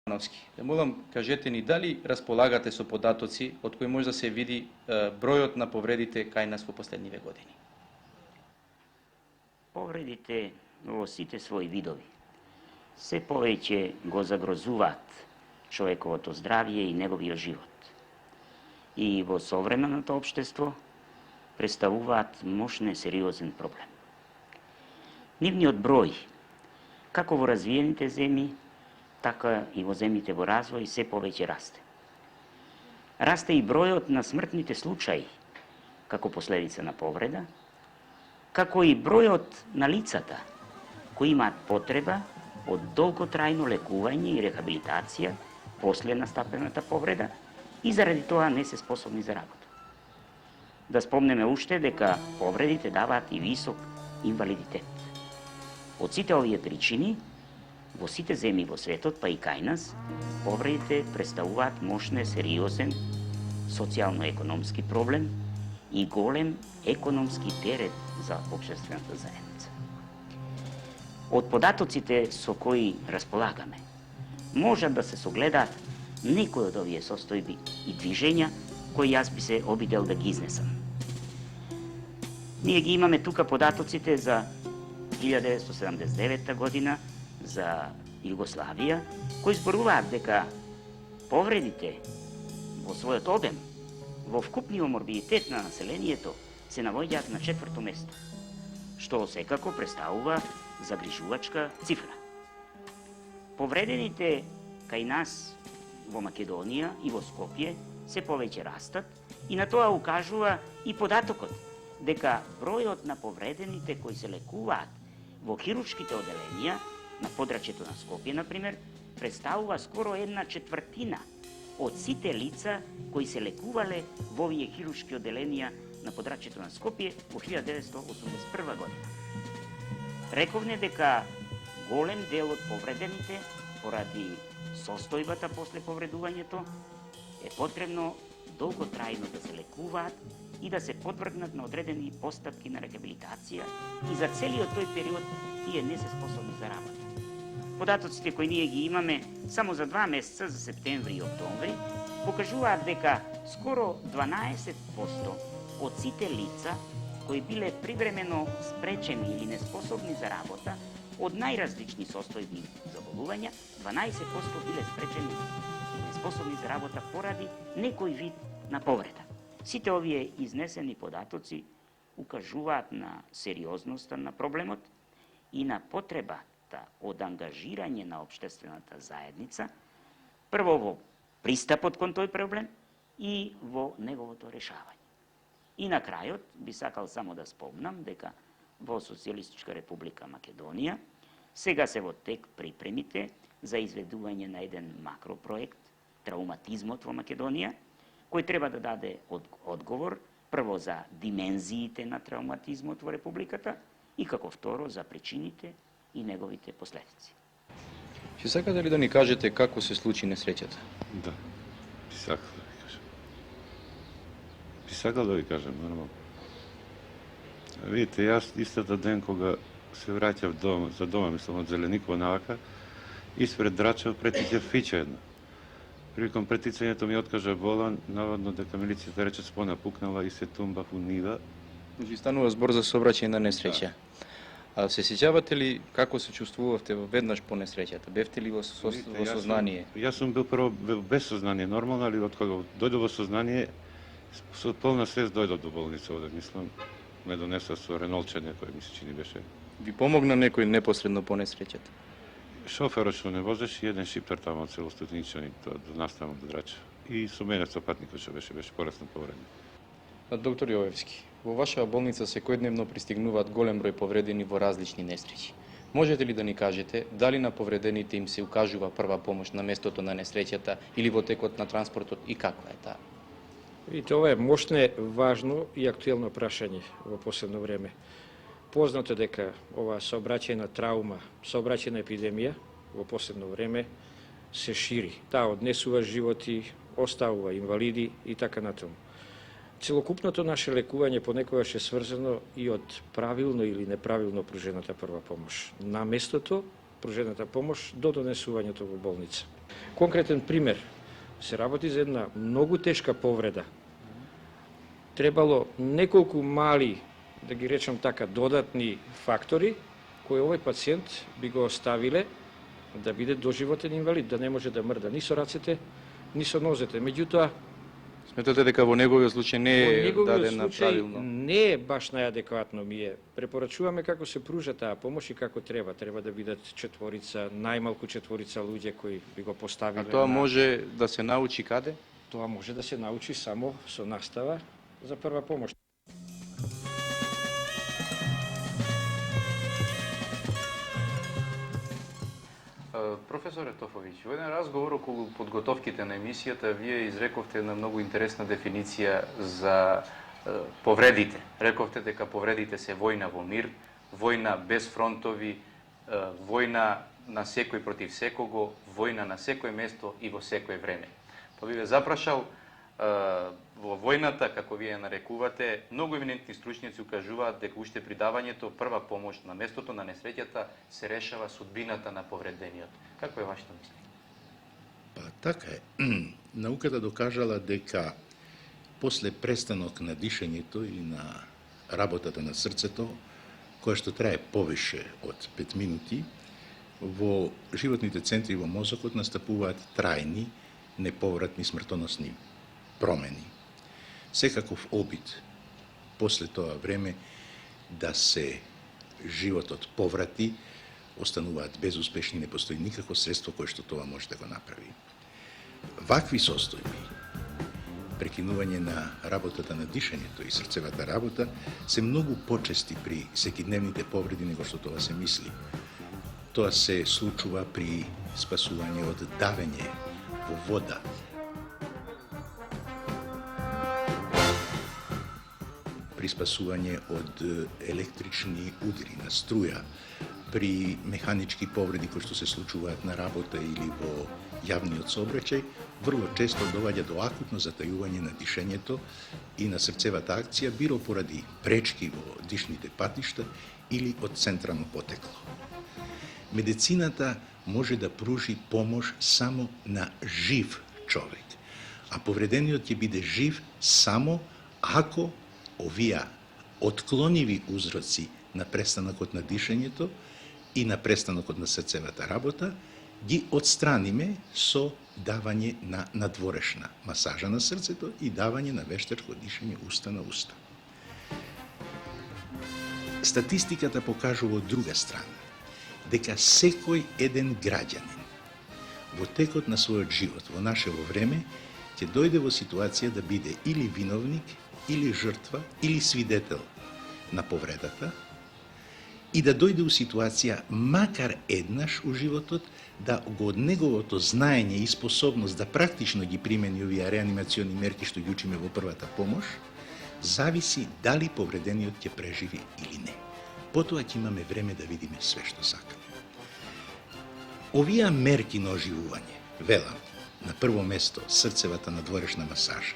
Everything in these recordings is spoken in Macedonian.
Ивановски, да молам, кажете ни дали располагате со податоци од кои може да се види бројот на повредите кај нас во последниве години? Повредите во сите своји видови се повеќе го загрозуваат човековото здравје и неговиот живот. И во современото општество представуваат мощен сериозен проблем. Нивниот број, како во развиените земји, така и во земјите во развој, се повеќе расте. Расте и бројот на смртните случаи, како последица на повреда, како и бројот на лицата кои имаат потреба од долготрајно лекување и рехабилитација после настапената повреда и заради тоа не се способни за работа. Да спомнеме уште дека повредите даваат и висок инвалидитет. Од сите овие причини, во сите земји во светот, па и кај нас, повредите представуваат мощен, сериозен социјално-економски проблем и голем економски терет за општествената заедница. Од податоците со кои располагаме, можат да се согледаат некои од овие состојби и движења кои јас би се обидел да ги изнесам. Ние ги имаме тука податоците за 1979 година за Југославија, кои зборуваат дека повредите во својот обем, во вкупниот морбидитет на населението, се наоѓаат на 4-то место, што секако представува загрижувачка цифра. Повредените кај нас во Македонија и во Скопје се повеќе растат и на тоа укажува и податокот дека бројот на повредените кои се лекуваат во хируршките оделенија на подрачјето на Скопје, например, представува скоро 1/4 од сите лица кои се лекувале во овие хируршки оделенија на подрачјето на Скопје во 1981 година. Рековне дека голем дел од повредените, поради состојбата после повредувањето, е потребно долготрајно да се лекуваат и да се подвргнат на одредени постапки на рехабилитација и за целиот тој период тие не се способни за работа. Податоците кои ние ги имаме само за 2 месеца, за септември и октомври, покажуваат дека скоро 12% од сите лица кои биле привремено спречени или неспособни за работа од најразлични состојби заболувања, 12% биле спречени и неспособни за работа поради некој вид на повреда. Сите овие изнесени податоци укажуваат на сериозноста на проблемот и на потребата од ангажирање на општествената заедница, прво во пристапот кон тој проблем и во неговото решавање. И на крајот би сакал само да спомнам дека во Социјалистичка република Македонија сега се во тек припремите за изведување на еден макропроект травматизмот во Македонија, кој треба да даде одговор прво за димензиите на травматизмот во републиката и како второ за причините и неговите последици. Ќе сакате ли да ни кажете како се случи несреќата? Да, би сакал да ви кажам. Би сакал да ви кажам, нормално. Видите, јас истата ден кога се враќав за дома, мислам од Зеленикова навака, испред Драчев претичав фича една. Приликом претицањето ми откажа болан, наводно дека милицијата рече спона пукнала и се тумбав у нива. Значи станува збор за сообраќајна несреќа. Да. А се сеќавате ли како се чувствувавте веднаш по несреќата? Бевте ли во сознание? Јас сум бил прво без сознание нормално, али од кога дојдов во сознание, со полна свест дојдов до болница овде, мислам, ме донесла со ренолчење кој ми се чини беше. Ви помогна некој непосредно по несреќата? Шоферот што не возеше и еден шиптар таму од село Стотиничани, тоа до наставно до Драча. И со мене сопатникот што беше поресно повреден. Доктор Јовевски, во вашава болница секојдневно пристигнуваат голем број повредени во различни несреќи. Можете ли да ни кажете дали на повредените им се укажува прва помош на местото на несреќата или во текот на транспортот и каква е таа? Видите, ова е мощно, важно и актуелно прашање во последно време. Познато дека оваа сообраќајна травма, сообраќајна епидемија во последно време се шири. Таа однесува животи, оставува инвалиди и така натаму. Целокупното наше лекување понекогаш е сврзано и од правилно или неправилно пружената прва помош. На местото пружената помош до донесувањето во болница. Конкретен пример, се работи за една многу тешка повреда. Требало неколку мали, да ги речам така, додатни фактори, кои овој пациент би го оставиле да биде доживотен инвалид, да не може да мрда ни со рацете, ни со нозете. Меѓутоа, Сметате дека во неговиот случај не во е неговиот дадена случај правилно? не е баш најадекватно ми е. Препорачуваме како се пружа таа помош и како треба. Треба да бидат четворица, најмалку четворица луѓе кои би го А поставиле тоа на... може да се научи каде? Тоа може да се научи само со настава за прва помош. Професоре Тофовиќ, во еден разговор околу подготовките на емисијата, вие изрековте една многу интересна дефиниција за повредите. Рековте дека повредите се војна во мир, војна без фронтови, војна на секој против секого, војна на секој место и во секое време. Па би ве запрашал, во војната, како вие нарекувате, многу еминентни стручњаци укажуваат дека уште при давањето прва помош на местото на несреќата се решава судбината на повредениот. Какво е вашето мислење? Па така е. Науката докажала дека после престанок на дишењето и на работата на срцето, која што трае повише од 5 минути, во животните центри во мозокот настапуваат трајни, неповратни смртоносни промени. Секаков обид после тоа време да се животот поврати, остануваат безуспешни, не постои никакво средство кое што тоа може да го направи. Вакви состојби, прекинување на работата на дишењето и срцевата работа, се многу почести при секидневните повреди него што тоа се мисли. Тоа се случува при спасување од давење во вода, при спасување од електрични удри на струја, при механички повреди кои што се случуваат на работа или во јавниот сообраќај, врло често доваѓа до акутно затајување на дишењето и на срцевата акција, било поради пречки во дишните патишта или од централно потекло. Медицината може да пружи помош само на жив човек, а повредениот ќе биде жив само ако овие отклониви узроци на престанокот на дишењето и на престанокот на срцевата работа ги отстраниме со давање на надворешна масажа на срцето и давање на вештачко дишење уста на уста. Статистиката покажува од друга страна дека секој еден граѓанин во текот на својот живот во нашево време ќе дојде во ситуација да биде или виновник, или жртва, или свидетел на повредата и да дојде у ситуација, макар еднаш у животот, да го од неговото знаење и способност да практично ги примени овие реанимациони мерки што ги учиме во првата помош, зависи дали повредениот ќе преживи или не. Потоа ќе имаме време да видиме све што сакаме. Овие мерки на оживување, велам, на прво место срцевата надворешна масажа,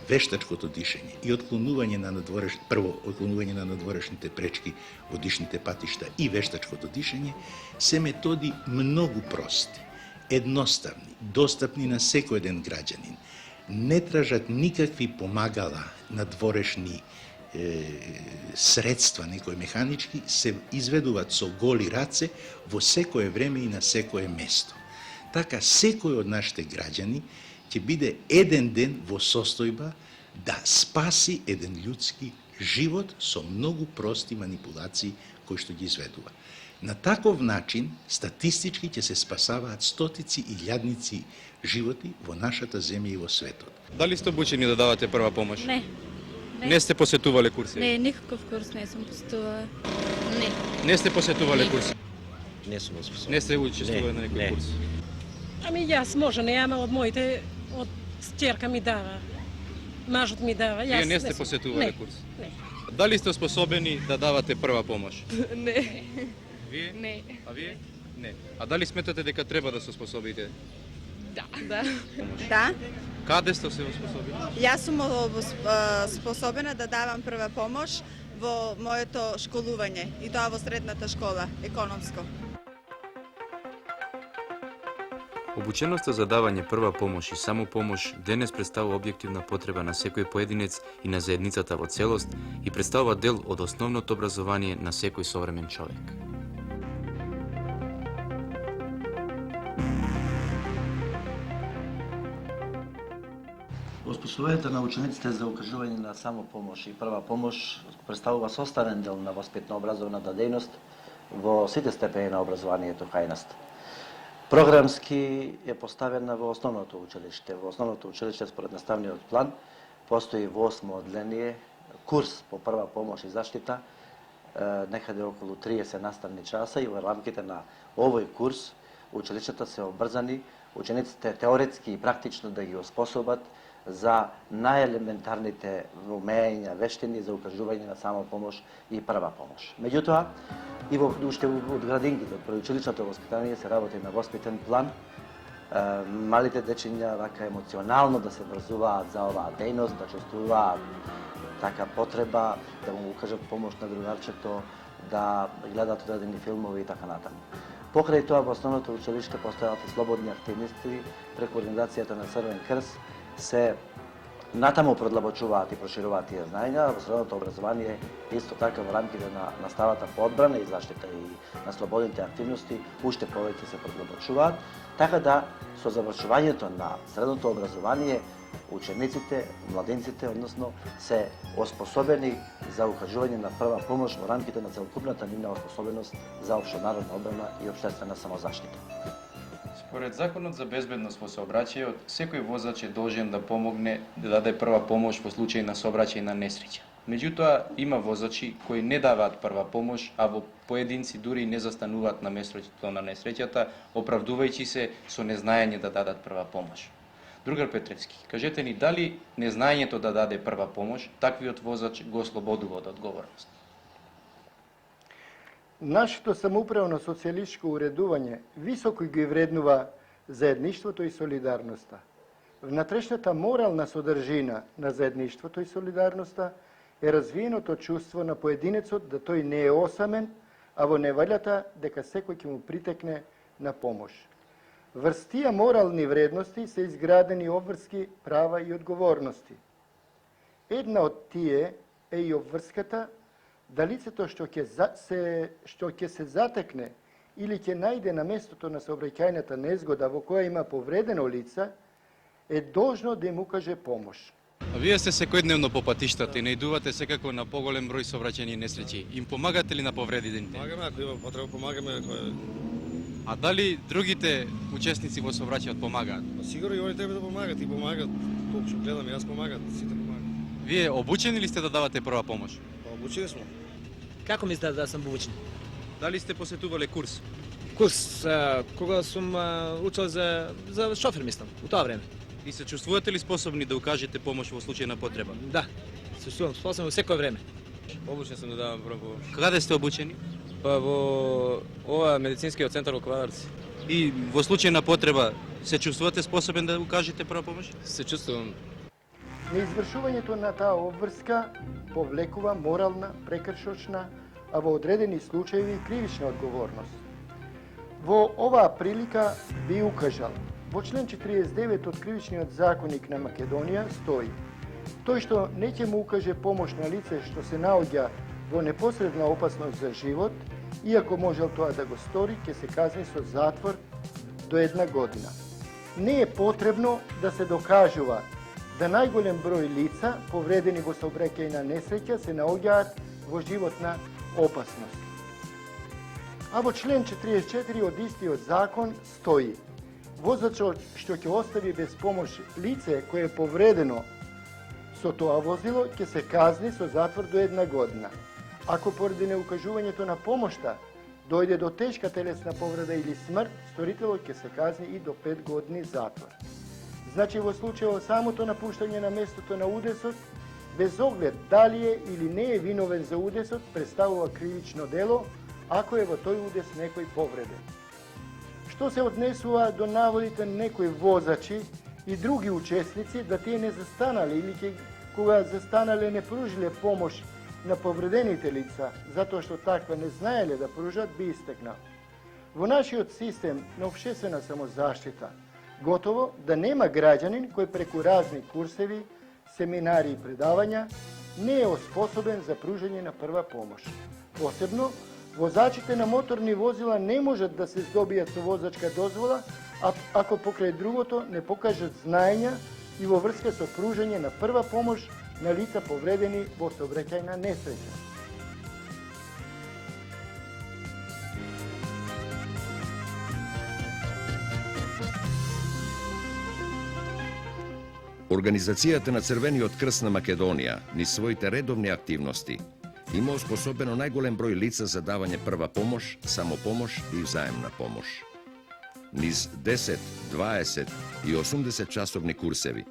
вештачкото дишење и отклонување на отклонување на надворешните пречки во дишните патишта и вештачкото дишење се методи многу прости, едноставни, достапни на секој еден граѓанин. Не тражат никакви помагала надворешни средства, некои механички, се изведуваат со голи раце во секое време и на секое место. Така секој од нашите граѓани ќе биде еден ден во состојба да спаси еден људски живот со многу прости манипулации кои што ги изведува. На таков начин, статистички ќе се спасаваат стотици и илјадници животи во нашата земја и во светот. Дали сте обучени да давате прва помош? Не. Не сте посетувале курси? Не, никаков курс не съм посетувала. Не. Не сте посетувале курси? Не сум способен. Не сте учествували на некој не. курс? Ами јас може, не, ама од моите, од стерка ми дава. Мажот ми дава. Вие Јас не сте сум. посетувале Не. курс? Не. Дали сте способени да давате прва помош? Не. Вие? Не. А вие? Не. А дали сметате дека треба да се способите? Да. Да, Каде сте се способили? јас сум способена да давам прва помош во моето школување и тоа во средната школа, економско. Обученоста за давање прва помош и самопомош денес представува објективна потреба на секој поединец и на заедницата во целост и представува дел од основното образование на секој современ човек. Оспособувањето на учениците за укажување на самопомош и прва помош представува составен дел на воспитно-образовната дејност во сите степени на образованието кај нас. Програмски е поставена во основното училиште. Во основното училиште според наставниот план постои во 8 одделение курс по прва помош и заштита, некаде околу 30 наставни часа и во рамките на овој курс училиштата се обрзани учениците теоретски и практично да ги оспособат за најелементарните умења, вештини за укажување на самопомош и прва помош. Меѓутоа, и уште од градинките, од преучиличното воспитание се работи на воспитен план. Малите дечиња вака емоционално да се врзуваат за оваа дејност, да чувствуваат така потреба да му укажат помош на другарчето, да гледаат одредени филмови и така натаму. Покрај тоа во основното училиште постојат и слободни активности преку организацијата на Црвен крст се натаму продлабочуваат и прошируваат тие знаења. Во средното образование исто така во рамките на наставата по одбрана и заштита и на слободните активности уште повеќе се продлабочуваат, така да со завршувањето на средното образование учениците, младинците, односно се оспособени за укажување на прва помош во рамките на целокупната нивна оспособеност за општенародна одбрана и општествена самозаштита. Според Законот за безбедност во сообраќајот, секој возач е должен да помогне да даде прва помош во случај на сообраќајна несреќа. Меѓутоа, има возачи кои не даваат прва помош, а во поединци дури не застануваат на местото на несреќата, оправдувајќи се со незнаење да дадат прва помош. Другар Петревски, кажете ни дали незнаењето да даде прва помош, таквиот возач го ослободува од одговорност? Нашето самоуправно социјалистичко уредување високо ги вреднува заедништвото и солидарноста. Внатрешната морална содржина на заедништвото и солидарноста е развиеното чувство на поединецот да тој не е осамен, а во неволјата дека секој ќе му притекне на помош. Врз тие морални вредности се изградени обврски права и одговорности. Една од тие е и обврската да лицето што ќе се затекне или ќе најде на местото на сообраќајната незгода во која има повредено лице, е должно да им укаже помош. Вие сте секојдневно по патиштата и наидувате секако на поголем број сообраќајни несреќи. Им помагате ли на повредените? Помагаме, ако има потреба помагаме. А дали другите учесници во сообраќајот помагаат? Сигурно и они треба да помагат, и помагат. Колку што гледам, јас помагат, сите помагат. Вие обучени ли сте да давате прва помош? Па обучени сме. Како мислите да сум обучен? Дали сте посетувале курс? Курс, кога сум учел за шофер, мислам, у тоа време. И се чувствувате ли способни да укажете помош во случај на потреба? Да, се чувствувам способен во секој време. Обучен сум да давам прва помош. Каде сте обучени? Па во ова медицинскиот центар во Квадарци. И во случај на потреба се чувствувате способен да укажете прва помош? Се чувствувам. Неизвршувањето на таа обврска повлекува морална, прекршочна, а во одредени случаи и кривична одговорност. Во оваа прилика би укажал, во член 49 од Кривичниот законник на Македонија стои: тој што не ќе му укаже помош на лице што се наоѓа во непосредна опасност за живот, иако можел тоа да го стори, ќе се казни со затвор до 1 година. Не е потребно да се докажува да најголем број лица повредени во сообраќајна несреќа се наоѓаат во животна опасност. А во член 44 од истиот закон стои: возачот што ќе остави без помош лице кое е повредено со тоа возило ќе се казни со затвор до 1 година. Ако поради неукажувањето на помошта дојде до тешка телесна повреда или смрт, сторителот ќе се казни и до 5 години затвор. Значи во случајот самото напуштање на местото на удесот, без оглед дали е или не е виновен за удесот, представува кривично дело, ако е во тој удес некој повреден. Што се однесува до наводите на некои возачи и други учесници да тие не застанале или кога застанале не пружиле помош на повредените лица, затоа што таква не знаеле да пружат, би истекнал. Во нашиот систем на општествена самозаштита готово да нема граѓанин кој преку разни курсеви, семинари и предавања не е оспособен за пружање на прва помош. Посебно, возачите на моторни возила не можат да се здобијат со возачка дозвола, ако покрај другото не покажат знаења и во врска со пружање на прва помош на лица повредени во сообраќајна несреќа. Организацијата на Црвениот крст на Македонија, низ своите редовни активности, има оспособено најголем број лица за давање прва помош, самопомош и взаемна помош. Низ 10, 20 и 80 часовни курсеви,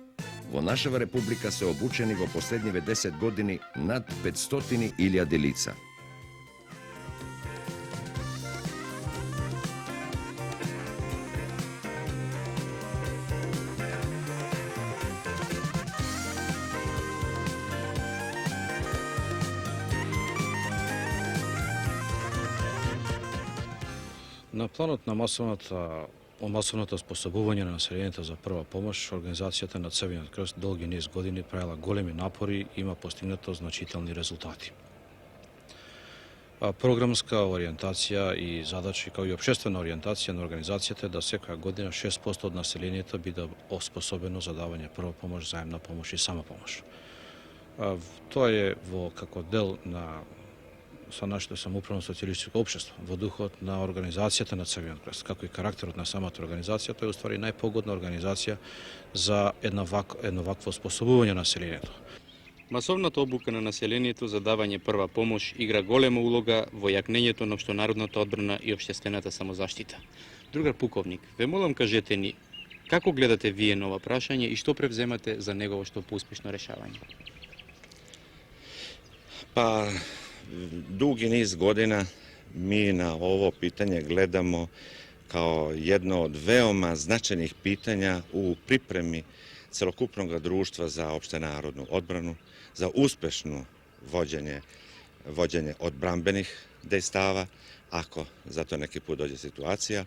во нашава република се обучени во последниве 10 години над 500.000 лица. На планот на масовното способување на населението за прва помош, Организацијата на Црвениот крст долги низ години правила големи напори и има постигнато значителни резултати. Програмска ориентација и задачи, као и општествена ориентација на организацијата е да секоја година 6% од населението биде оспособено за давање прва помош, заемна помош и самопомош. Тоа е како дел на со нашето самоуправно социјалистичко општество, во духот на Организацијата на Црвениот крст, како и карактерот на самата организација, тоа е уствари најпогодна организација за едно вакво способување на населението. Масовната обука на населението за давање прва помош игра голема улога во јакнењето на општонародната одбрана и општествената самозаштита. Другар пуковник, ве молам кажете ни, како гледате вие на ова прашање и што превземате за негово што поуспешно решавање? Pa, dugi niz godina mi na ovo pitanje gledamo kao jedno od veoma značajnih pitanja u pripremi celokupnog društva za opštenarodnu odbranu, za uspešno vođenje odbrambenih dejstava, ako za to neki put dođe situacija,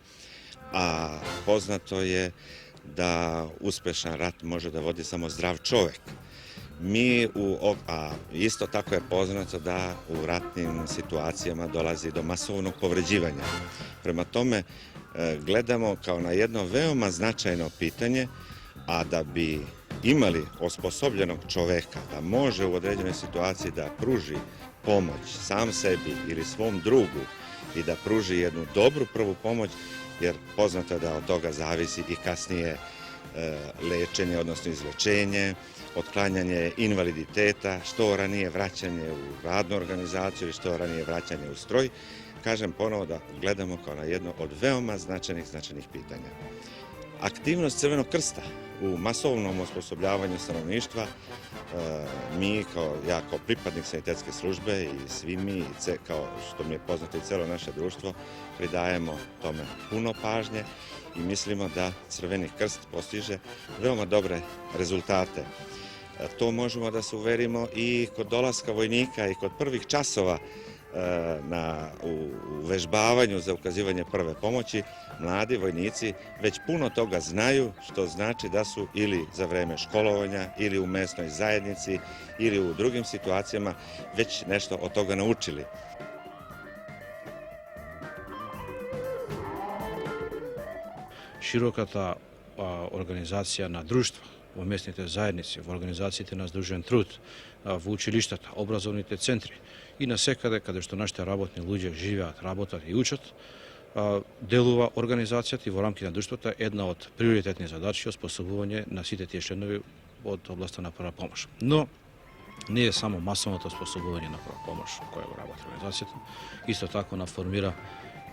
a poznato je da uspešan rat može da vodi samo zdrav čovek. A isto tako je poznato da u ratnim situacijama dolazi do masovnog povređivanja. Prema tome, gledamo kao na jedno veoma značajno pitanje, a da bi imali osposobljenog čoveka da može u određenoj situaciji da pruži pomoć sam sebi ili svom drugu i da pruži jednu dobru prvu pomoć, jer poznato je da od toga zavisi i kasnije lečenje, odnosno izlečenje, otklanjanje invaliditeta, što ranije vraćanje u radnu organizaciju i što ranije vraćanje u stroj. Kažem ponovo da gledamo kao na jedno od veoma značajnih pitanja. Aktivnost Crvenog krsta u masovnom osposobljavanju stanovništva, ja kao pripadnik sanitetske službe i svi mi, kao što mi je poznato i celo naše društvo, pridajemo tome puno pažnje i mislimo da Crveni krst postiže veoma dobre rezultate. To možemo da se uverimo i kod dolaska vojnika i kod prvih časova u vežbavanju za ukazivanje prve pomoći. Mladi vojnici već puno toga znaju, što znači da su ili za vreme školovanja, ili u mesnoj zajednici, ili u drugim situacijama već nešto od toga naučili. Широката организација на друштва во местните заедници, во организациите на здружен труд, во училиштата, образовните центри и насекаде каде што нашите работни луѓе живеат, работат и учат, делува организацијата и во рамки на друштвото една од приоритетни задачи оспособување на сите тие членови од областа на прва помош. Но не е само масовното оспособување на прва помош која го работи организацијата, исто така на формира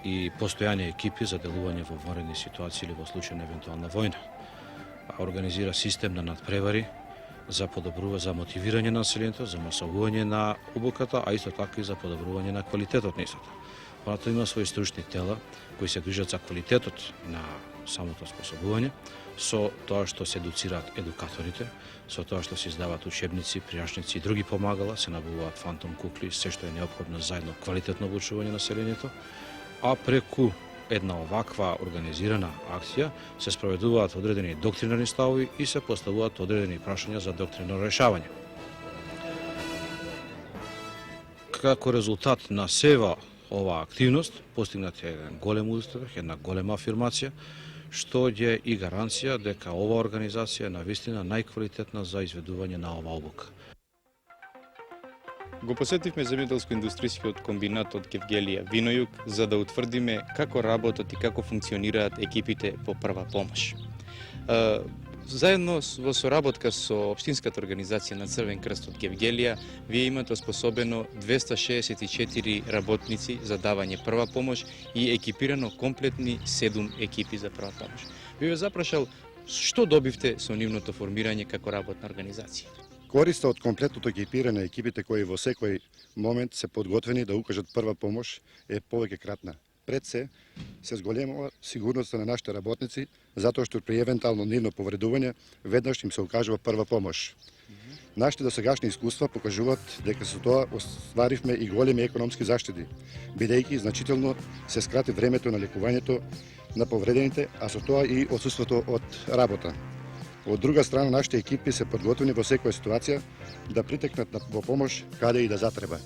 и постојани екипи за делување во vanredни ситуации или во случај на евентуална војна. Организира систем на надпревари за мотивирање на населението, за масовување на обуката, а исто така и за подобрување на квалитетот на истата. Понатаму има своји стручни тела кои се движат за квалитетот на самото способување, со тоа што се едуцираат едукаторите, со тоа што се издаваат учебници, прирачници и други помагала, се набавуваат фантом кукли, се што е неопходно за едно квалитетно обучување на населението, а преку една оваква организирана акција се спроведуваат одредени доктринарни ставови и се поставуваат одредени прашања за доктринарно решавање. Како резултат на сева оваа активност постигнат е еден голем успех, една голема афирмација, што е и гаранција дека оваа организација е навистина најквалитетна за изведување на оваа обука. Го посетивме земјоделско-индустријскиот комбинат од Гевгелија Винојук за да утврдиме како работат и како функционираат екипите по прва помош. Заедно во соработка со Општинската организација на Црвен крст од Гевгелија, вие имате оспособено 264 работници за давање прва помош и екипирано комплетни 7 екипи за прва помош. Ви запрашал што добивте со нивното формирање како работна организација? Користа од комплетното екипирање екипите кои во секој момент се подготвени да укажат прва помош е повеќе кратна. Пред се зголемува сигурноста на нашите работници, затоа што при евентуално нивно повредување веднаш им се укажува прва помош. Нашите досегашни искуства покажуваат дека со тоа остваривме и големи економски заштеди, бидејќи значително се скрати времето на лекувањето на повредените, а со тоа и отсуството од работа. Од друга страна, нашите екипи се подготвени во секоја ситуација да притекнат во помош каде и да затреба.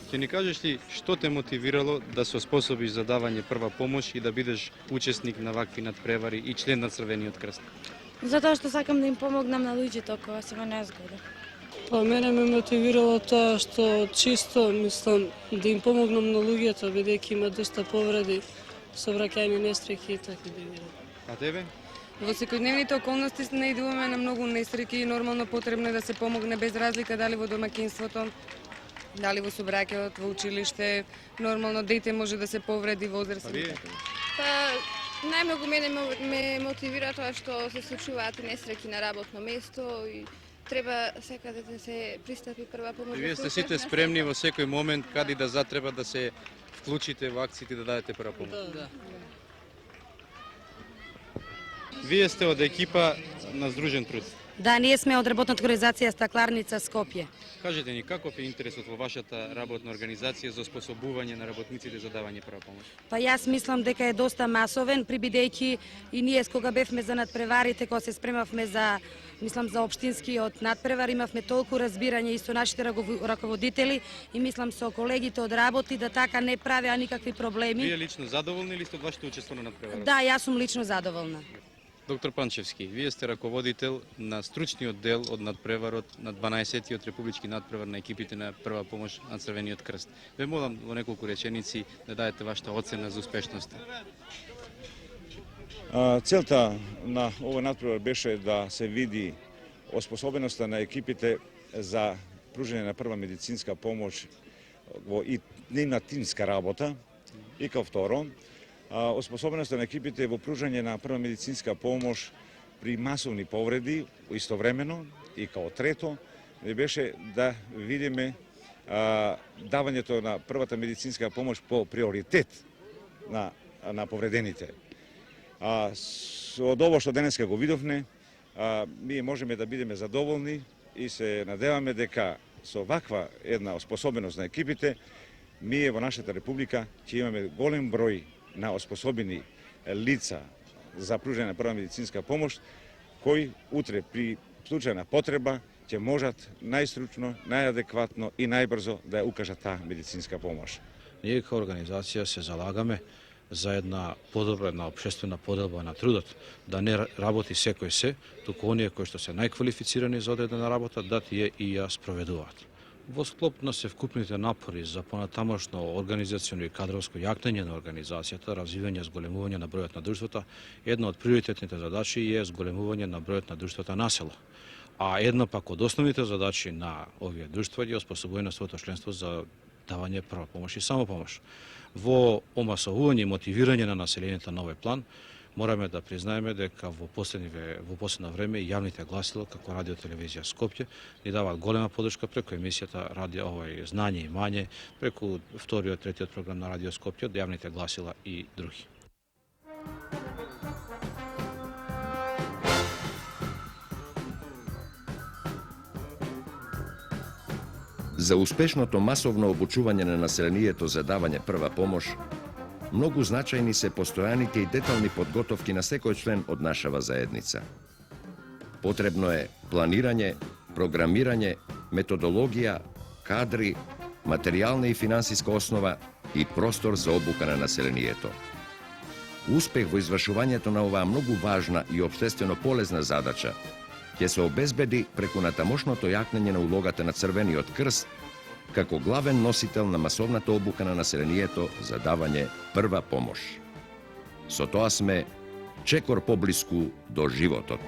Ќе ни кажеш ли што те мотивирало да се оспособиш за давање прва помош и да бидеш учесник на вакви надпревари и член на Црвениот крст? Затоа што сакам да им помогнам на луѓето кога се во незгода. Па мене ме мотивирало тоа што чисто мислам да им помогнам на луѓето, бидејќи има доста повреди, совраќајни несреќи и така да. А тебе? Во секојдневните околности се наидуваме на многу несреќи и нормално потребно е да се помогне без разлика дали во домаќинството, дали во собраќајот, во училиште, нормално дете може да се повреди, возрастен. Па најмногу мене ме мотивира тоа што се случуваат несреќи на работно место и треба секаде да се пристапи прва помош. И вие сте сите спремни во секој момент каде да затреба да се вклучите во акциите да дадете прва помош. Да. Вие сте од екипа на Здружен труд. Да, ние сме од работната организација Стакларница Скопје. Кажете ни, каков е интересот во вашата работна организација за способување на работниците за давање прва помош? Па јас мислам дека е доста масовен, прибидејќи и ние кога бевме за надпреварите, кога се спремавме за за општинскиот надпревар, имавме толку разбирање и со нашите раководители и мислам со колегите од работи да така не правеа никакви проблеми. Вие лично задоволни ли сте од вашето учество на надпреварот? Да, јас сум лично задоволна. Доктор Панчевски, вие сте раководител на стручниот дел од надпреварот на 12-тиот републички надпревар на екипите на прва помош на Црвениот крст. Ве молам во неколку реченици да дадете вашата оцена за успешноста. Целта на овој надпревар беше да се види оспособеноста на екипите за пружење на прва медицинска помош во и нивна тимска работа и као второ, оспособеноста на екипите во пружање на прва медицинска помош при масовни повреди истовремено и као трето беше да видиме давањето на првата медицинска помош по приоритет на повредените. Од ово што денеска го видовме, ние можеме да бидеме задоволни и се надеваме дека со ваква една оспособеност на екипите, ние во нашата република ќе имаме голем број на оспособени лица за пружање на прва медицинска помош, кои утре при случај на потреба ќе можат најстручно, најадекватно и најбрзо да ја укажат таа медицинска помош. Ние како организација се залагаме за една подобра, една општествена поделба на трудот, да не работи секој се, туку оние кои што се најквалифицирани за одредена работа, да тие и ја спроведуваат. Во склоп на севкупните напори за понатамошно организационо и кадровско јакнење на организацијата, развивање и зголемување на бројот на друштвата, една од приоритетните задачи е зголемување на бројот на друштвата на село. А една пак од основните задачи на овие друштва е оспособување на своето членство за давање прва помош и самопомош. Во омасовување и мотивирање на населението на овој план, мораме да признаеме дека во последно време јавните гласила како радио телевизија Скопје ни даваат голема подршка преку емисијата радио Знање и мање, преку вториот, третиот програм на радио Скопје, јавните гласила и други. За успешното масовно обучување на населението за давање прва помош, многу значајни се постојаните и детални подготовки на секој член од нашава заедница. Потребно е планирање, програмирање, методологија, кадри, материјална и финансиска основа и простор за обука на населението. Успех во извршувањето на оваа многу важна и општествено полезна задача ќе се обезбеди преку натамошното јакнење на улогата на Црвениот крст како главен носител на масовната обука на населението за давање прва помош. Со тоа сме чекор поблиску до животот.